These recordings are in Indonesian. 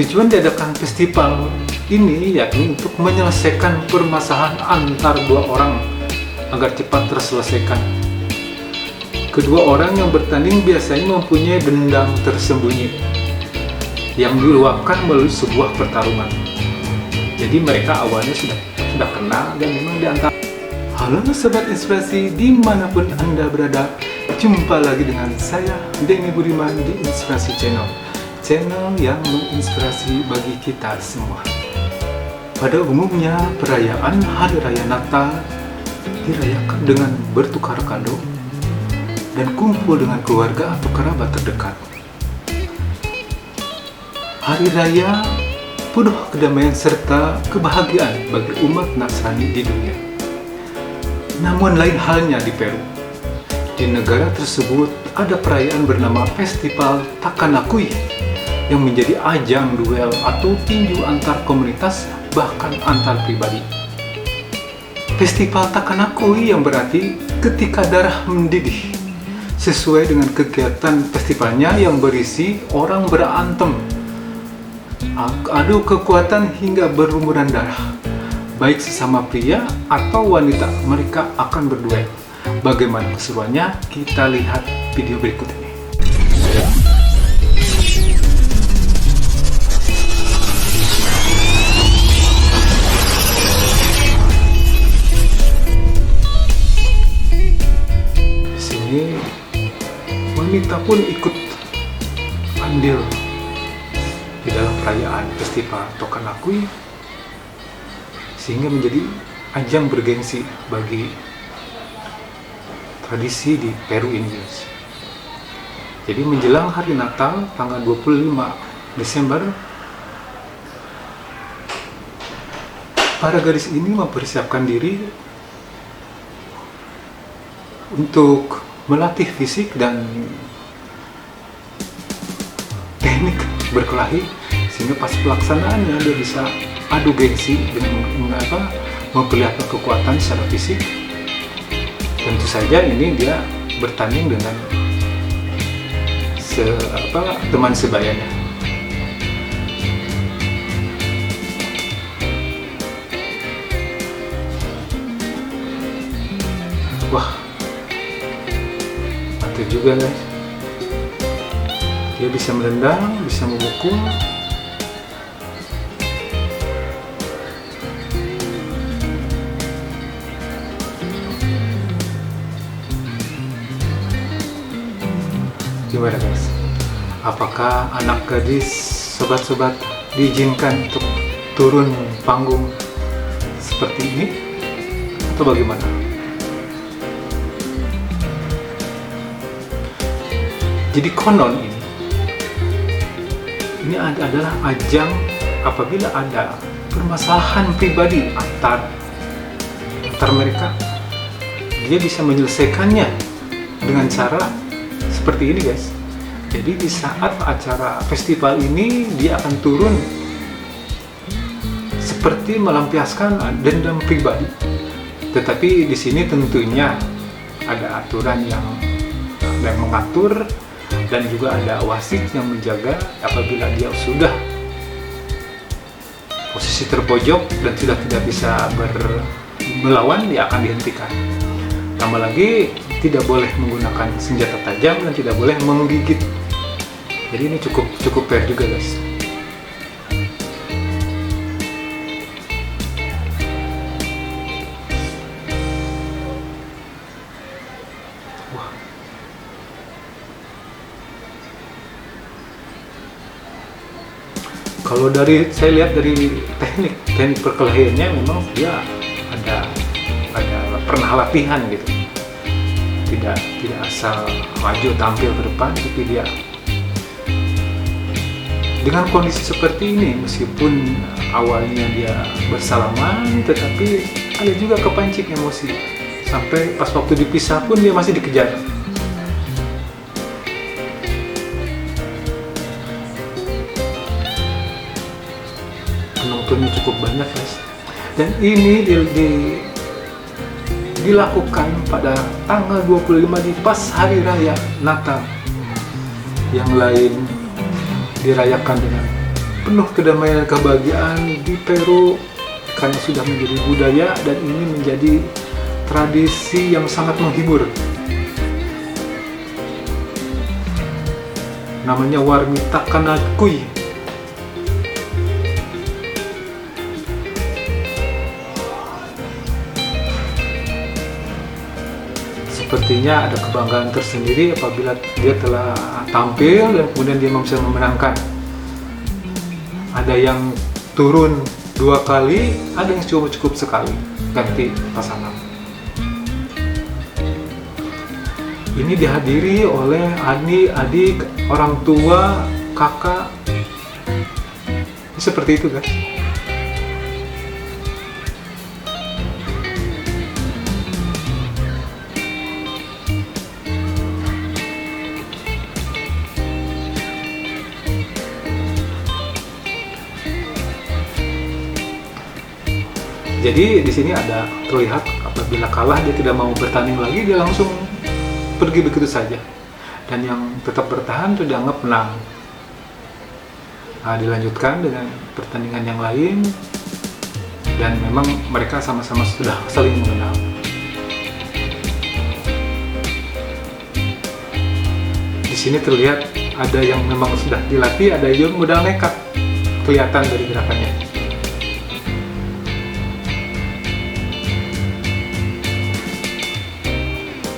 Tujuan diadakan festival ini yakni untuk menyelesaikan permasalahan antar dua orang agar cepat terselesaikan. Kedua orang yang bertanding biasanya mempunyai dendam tersembunyi yang diluapkan melalui sebuah pertarungan. Jadi mereka awalnya sudah kenal dan memang diantara. Halo Sobat Inspirasi dimanapun Anda berada, jumpa lagi dengan saya Denny Budiman di Inspirasi Channel yang menginspirasi bagi kita semua. Pada umumnya perayaan Hari Raya Natal dirayakan dengan bertukar kado dan kumpul dengan keluarga atau kerabat terdekat. Hari Raya penuh kedamaian serta kebahagiaan bagi umat Nasrani di dunia. Namun lain halnya di Peru. Di negara tersebut ada perayaan bernama Festival Takanakui yang menjadi ajang duel atau tinju antar komunitas bahkan antar pribadi. Festival Takanakui yang berarti ketika darah mendidih, sesuai dengan kegiatan festivalnya yang berisi orang berantem, adu kekuatan hingga berlumuran darah. Baik sesama pria atau wanita, mereka akan berduel. Bagaimana keseruannya? Kita lihat video berikut ini. Di sini wanita pun ikut andil di dalam perayaan festival Takanakui, sehingga menjadi ajang bergengsi bagi tradisi di Peru ini, guys. Jadi menjelang hari Natal tanggal 25 Desember, para gadis ini mempersiapkan diri untuk melatih fisik dan teknik berkelahi, sehingga pas pelaksanaannya dia bisa adu gengsi dengan memperlihatkan kekuatan secara fisik. Tentu saja ini dia bertanding dengan teman sebayanya. Wah, mantap juga, guys. Dia bisa menendang, bisa memukul. Gimana, guys? Apakah anak gadis sobat-sobat diizinkan untuk turun panggung seperti ini atau bagaimana? Jadi konon ini adalah ajang apabila ada permasalahan pribadi antar mereka, dia bisa menyelesaikannya dengan cara seperti ini, guys. Jadi di saat acara festival ini dia akan turun seperti melampiaskan dendam pribadi. Tetapi di sini tentunya ada aturan yang mengatur dan juga ada wasit yang menjaga apabila dia sudah posisi terpojok dan sudah tidak bisa melawan, dia akan dihentikan. Tambah lagi tidak boleh menggunakan senjata tajam dan tidak boleh menggigit. Jadi ini cukup fair juga, guys. Wah. Kalau saya lihat dari teknik perkelahiannya, memang dia ada pernah latihan gitu. Tidak asal maju tampil ke depan, tapi dia dengan kondisi seperti ini, meskipun awalnya dia bersalaman, tetapi ada juga kepancing emosi. Sampai pas waktu dipisah pun dia masih dikejar. Penontonnya cukup banyak, guys. Dan ini dilakukan pada tanggal 25 di pas hari raya Natal. Yang lain dirayakan dengan penuh kedamaian dan kebahagiaan di Peru karena sudah menjadi budaya dan ini menjadi tradisi yang sangat menghibur. Namanya Warmi Takanakui. Sepertinya ada kebanggaan tersendiri apabila dia telah tampil dan kemudian dia bisa memenangkan. Ada yang turun 2 kali, ada yang cukup sekali ganti pasangan. Ini dihadiri oleh adik, orang tua, kakak. Seperti itu guys. Jadi di sini ada terlihat apabila kalah dia tidak mau bertanding lagi, dia langsung pergi begitu saja. Dan yang tetap bertahan itu dianggap menang. Nah, dilanjutkan dengan pertandingan yang lain dan memang mereka sama-sama sudah saling mengenal. Di sini terlihat ada yang memang sudah dilatih, ada yang udah nekat, kelihatan dari gerakannya.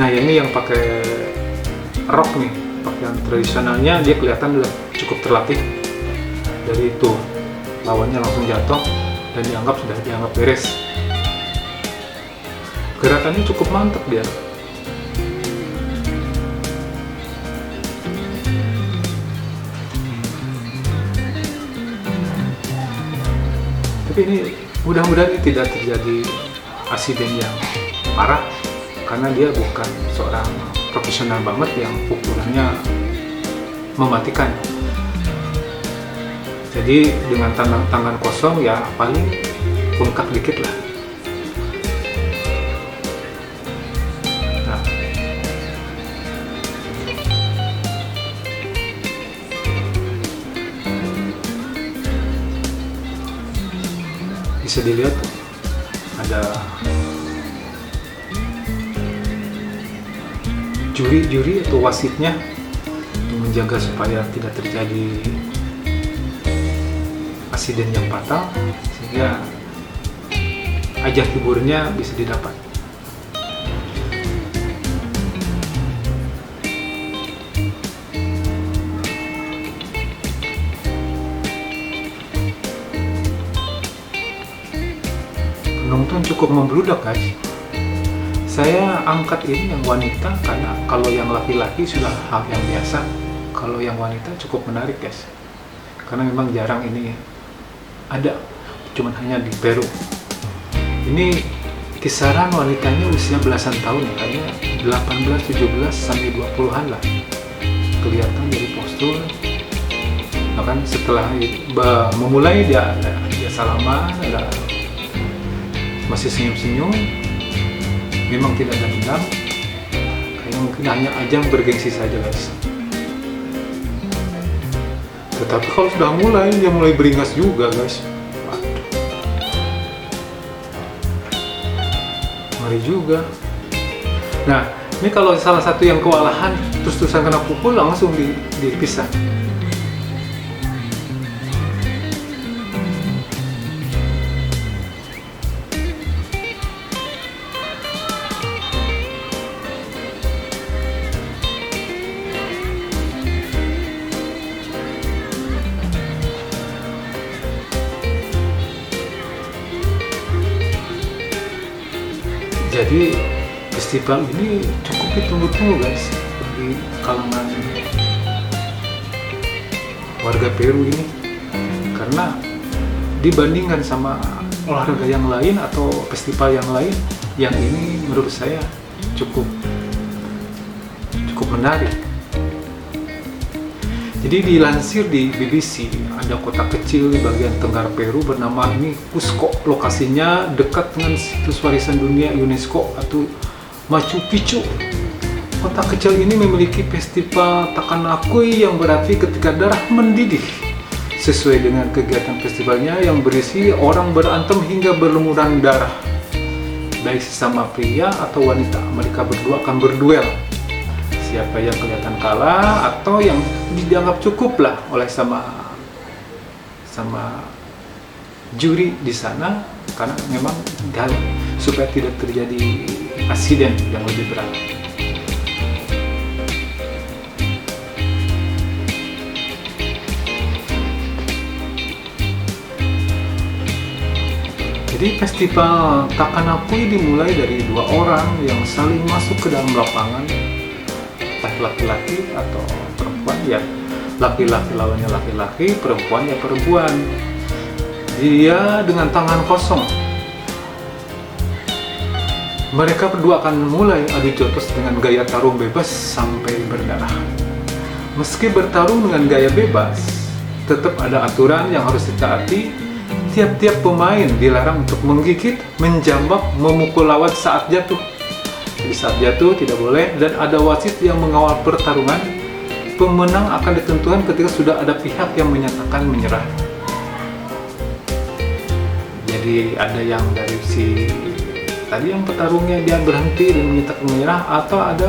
Nah ini yang pakai rok nih, pakaian tradisionalnya, dia kelihatan udah cukup terlatih. Dari itu lawannya langsung jatuh dan sudah dianggap beres. Gerakannya cukup mantap dia. Tapi ini mudah-mudahan ini tidak terjadi asiden yang parah, karena dia bukan seorang profesional banget yang pukulannya mematikan. Jadi dengan tangan kosong ya paling bengkak dikit lah. Nah, bisa dilihat ada juri atau wasitnya untuk menjaga supaya tidak terjadi asiden yang fatal, sehingga ajang hiburnya bisa didapat. Penonton cukup membludak guys. Saya angkat ini yang wanita karena kalau yang laki-laki sudah hal yang biasa. Kalau yang wanita cukup menarik guys, karena memang jarang ini ada, cuman hanya di Peru. Ini kisaran wanitanya usia belasan tahun ya, kayaknya 18, 17 sampai 20-an lah. Kelihatan dari postur. Bahkan setelah memulai dia salaman, masih senyum-senyum. Memang tidak ada dendam, kayaknya mungkin hanya ajang bergengsi saja guys. Tetapi kalau sudah mulai, dia mulai beringas juga guys. Waduh, ngeri juga. Nah, ini kalau salah satu yang kewalahan terus-terusan kena pukul, langsung dipisah. Jadi festival ini cukup ditunggu-tunggu guys di kalangan warga Peru ini, karena dibandingkan sama olahraga yang lain atau festival yang lain, yang ini menurut saya cukup menarik. Jadi dilansir di BBC, ada kota kecil di bagian tenggara Peru bernama ini Cusco. Lokasinya dekat dengan situs warisan dunia UNESCO atau Machu Picchu. Kota kecil ini memiliki festival Takanakui yang berarti ketika darah mendidih. sesuai dengan kegiatan festivalnya yang berisi orang berantem hingga berlumuran darah. Baik sesama pria atau wanita, mereka berdua akan berduel. Siapa yang kelihatan kalah atau yang dianggap cukup lah oleh sama juri di sana, karena memang supaya tidak terjadi insiden yang lebih berat. Jadi festival Takanakui dimulai dari dua orang yang saling masuk ke dalam lapangan, entah laki-laki atau perempuan, ya laki-laki lawannya laki-laki, perempuan ya perempuan. Dia dengan tangan kosong. Mereka berdua akan mulai adu jotos dengan gaya tarung bebas sampai berdarah. Meski bertarung dengan gaya bebas, tetap ada aturan yang harus ditaati. Tiap-tiap pemain dilarang untuk menggigit, menjambak, memukul lawan saat jatuh. Jadi saat jatuh tidak boleh, dan ada wasit yang mengawal pertarungan. Pemenang akan ditentukan ketika sudah ada pihak yang menyatakan menyerah. Jadi ada yang dari si tadi yang petarungnya dia berhenti dan menyatakan menyerah, atau ada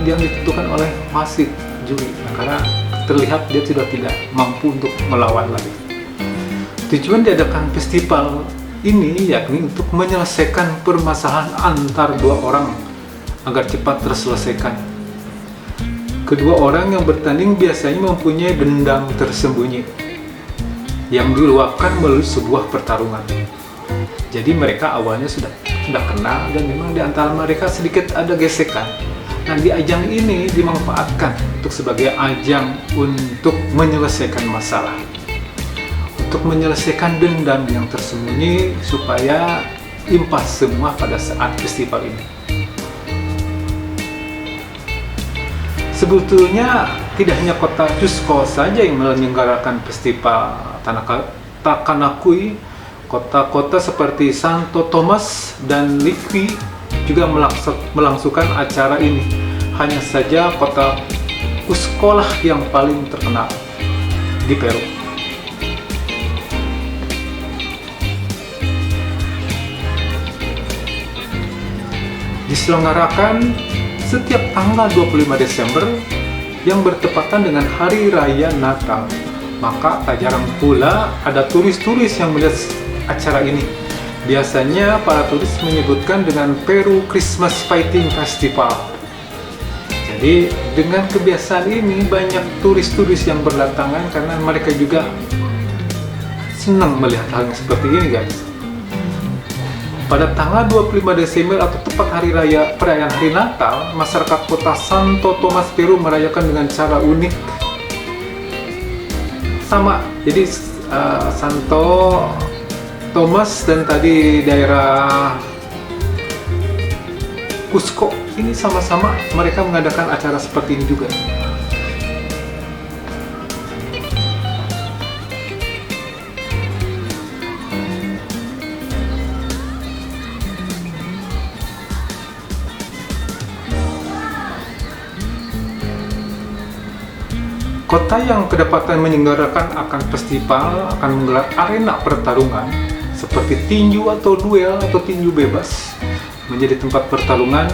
yang ditentukan oleh wasit juri, karena terlihat dia sudah tidak mampu untuk melawan lagi. Tujuan diadakan festival ini yakni untuk menyelesaikan permasalahan antar dua orang agar cepat terselesaikan. Kedua orang yang bertanding biasanya mempunyai dendam tersembunyi yang diluapkan melalui sebuah pertarungan. Jadi mereka awalnya sudah kenal, dan memang di antara mereka sedikit ada gesekan. Nah, di ajang ini dimanfaatkan untuk sebagai ajang untuk menyelesaikan masalah, untuk menyelesaikan dendam yang tersembunyi supaya impas semua pada saat festival ini. Sebetulnya tidak hanya kota Cusco saja yang menyelenggarakan festival Takanakui. Kota-kota seperti Santo Tomas dan Liqui juga melangsungkan acara ini. Hanya saja kota Cusco lah yang paling terkenal di Peru. Diselenggarakan setiap tanggal 25 Desember yang bertepatan dengan Hari Raya Natal. Maka tak jarang pula ada turis-turis yang melihat acara ini. Biasanya para turis menyebutkan dengan Peru Christmas Fighting Festival. Jadi dengan kebiasaan ini banyak turis-turis yang berdatangan karena mereka juga senang melihat hal yang seperti ini, guys. Pada tanggal 25 Desember atau tepat hari raya perayaan hari Natal, masyarakat kota Santo Tomas Peru merayakan dengan cara unik. Sama, jadi Santo Tomas dan tadi daerah Cusco ini sama-sama mereka mengadakan acara seperti ini juga. Kota yang kedapatan menyelenggarakan akan festival akan menggelar arena pertarungan seperti tinju atau duel atau tinju bebas menjadi tempat pertarungan.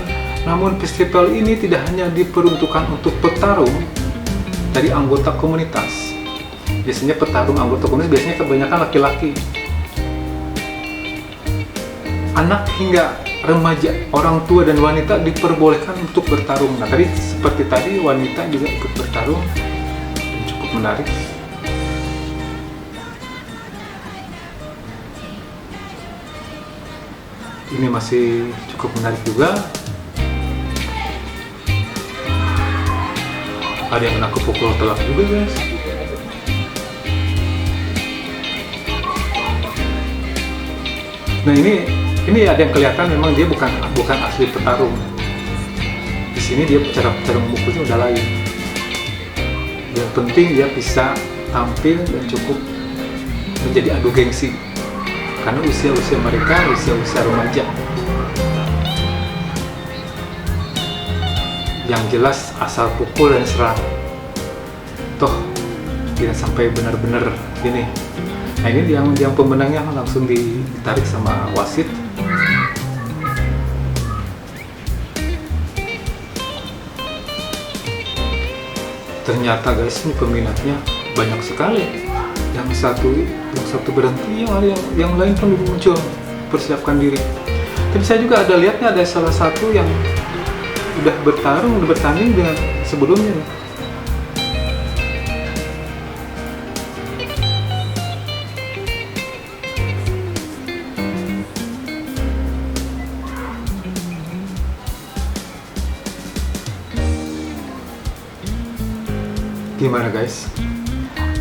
Namun festival ini tidak hanya diperuntukkan untuk petarung dari anggota komunitas. Biasanya petarung anggota komunitas biasanya kebanyakan laki-laki. Anak hingga remaja, orang tua dan wanita diperbolehkan untuk bertarung. Nah, tadi seperti tadi wanita juga ikut bertarung. Cukup menarik. Ini masih cukup menarik juga. Ada yang kena kepukul telak juga, guys. Nah, ini ada yang kelihatan memang dia bukan asli petarung. Di sini dia cara memukulnya udah lain. Yang penting dia bisa tampil dan cukup menjadi adu gengsi, karena usia mereka usia remaja. Yang jelas asal pukul dan serang, toh tidak sampai benar-benar Ini. Nah ini yang pemenangnya langsung ditarik sama wasit. Ternyata guys, ini peminatnya banyak sekali. Yang satu berhenti, yang lain pun muncul persiapkan diri. Tapi saya juga ada lihatnya, ada salah satu yang udah bertanding dengan sebelumnya nih. Gimana guys?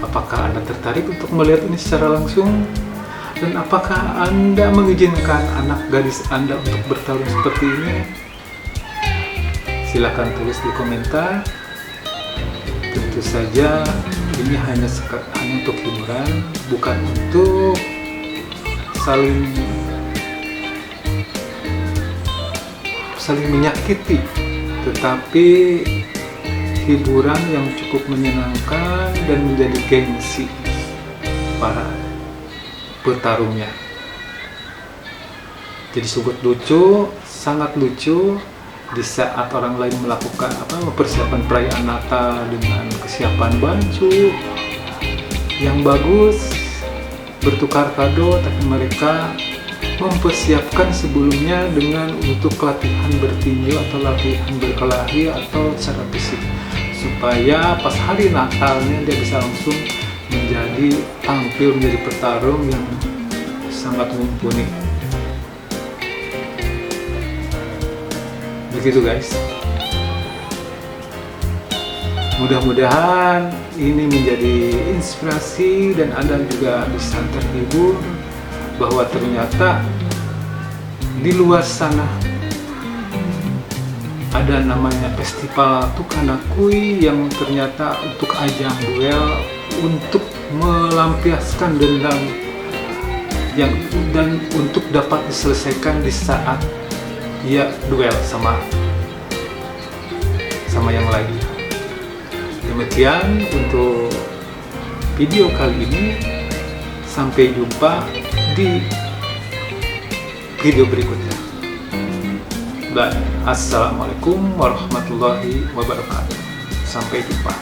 Apakah Anda tertarik untuk melihat ini secara langsung? Dan apakah Anda mengizinkan anak gadis Anda untuk bertarung seperti ini? Silahkan tulis di komentar. Tentu saja ini hanya untuk hiburan, bukan untuk saling menyakiti, tetapi hiburan yang cukup menyenangkan dan menjadi gengsi para petarungnya. Jadi sangat lucu di saat orang lain melakukan mempersiapkan perayaan Natal dengan kesiapan baju yang bagus, bertukar kado, tapi mereka mempersiapkan sebelumnya dengan untuk latihan bertinju atau latihan berkelahi atau secara fisik, supaya pas hari Natalnya dia bisa langsung tampil menjadi petarung yang sangat mumpuni. Begitu guys. Mudah-mudahan ini menjadi inspirasi dan Anda juga bisa terhibur bahwa ternyata di luar sana ada namanya festival Tukanakui yang ternyata untuk ajang duel, untuk melampiaskan dendam dan untuk dapat diselesaikan di saat ia duel sama yang lain. Demikian untuk video kali ini. Sampai jumpa di video berikutnya. Bye. Assalamualaikum warahmatullahi wabarakatuh. Sampai jumpa.